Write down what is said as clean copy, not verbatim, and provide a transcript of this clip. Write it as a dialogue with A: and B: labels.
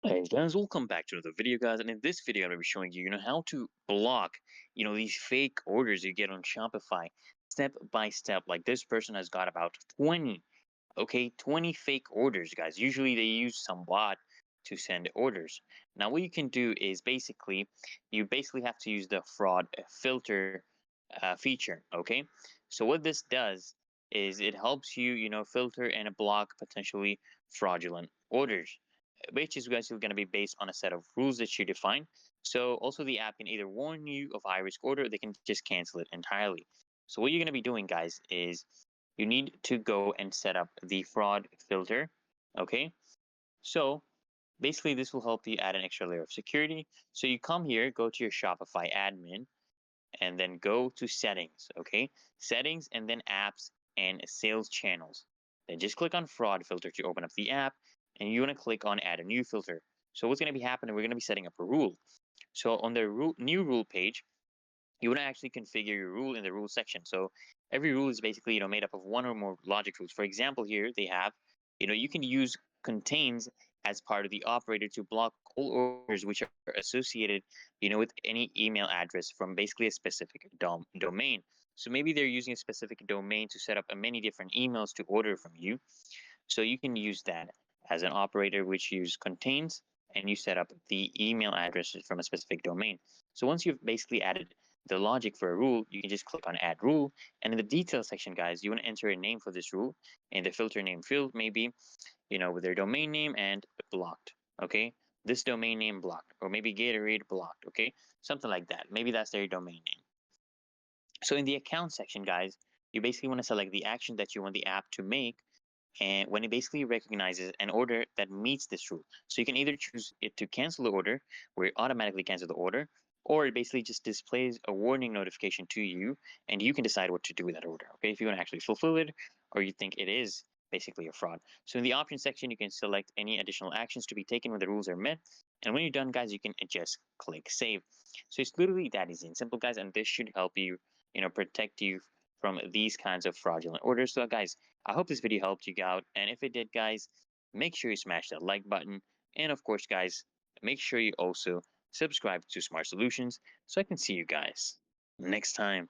A: Hey guys, welcome back to another video, guys. And in this video, I'm going to be showing you, how to block, these fake orders you get on Shopify, step by step. Like this person has got about 20, okay, 20 fake orders, guys. Usually they use some bot to send orders. Now, what you can do is you basically have to use the fraud filter feature, okay? So what this does is it helps you, filter and block potentially fraudulent orders, which is basically going to be based on a set of rules that you define. So also the app can either warn you of high risk order, or they can just cancel it entirely. So what you're going to be doing, guys, is you need to go and set up the fraud filter. Okay. So basically this will help you add an extra layer of security. So you come here, go to your Shopify admin, and then go to settings. Okay. Settings and then apps and sales channels. Then just click on fraud filter to open up the app, and you want to click on add a new filter. So what's going to be happening, we're going to be setting up a rule. So on the new rule page, you want to actually configure your rule in the rule section. So every rule is basically, made up of one or more logic rules. For example, here they have, you can use contains as part of the operator to block all orders which are associated, with any email address from basically a specific domain. So maybe they're using a specific domain to set up a many different emails to order from you. So you can use that as an operator which use contains, and you set up the email addresses from a specific domain. So once you've basically added the logic for a rule, you can just click on add rule. And in the details section, guys, you want to enter a name for this rule. In the filter name field, maybe, with their domain name and blocked. Okay. This domain name blocked, or maybe Gatorade blocked. Okay. Something like that. Maybe that's their domain name. So in the account section, guys, you basically want to select the action that you want the app to make, and when it basically recognizes an order that meets this rule. So you can either choose it to cancel the order, where it automatically cancels the order, or it basically just displays a warning notification to you, and you can decide what to do with that order. Okay, if you want to actually fulfill it, or you think it is basically a fraud. So in the options section, you can select any additional actions to be taken when the rules are met. And when you're done, guys, you can just click save. So it's literally that easy and simple, guys, and this should help you, protect you from these kinds of fraudulent orders. So, guys, I hope this video helped you out. And if it did, guys, make sure you smash that like button. And of course, guys, make sure you also subscribe to Smart Solutions so I can see you guys next time.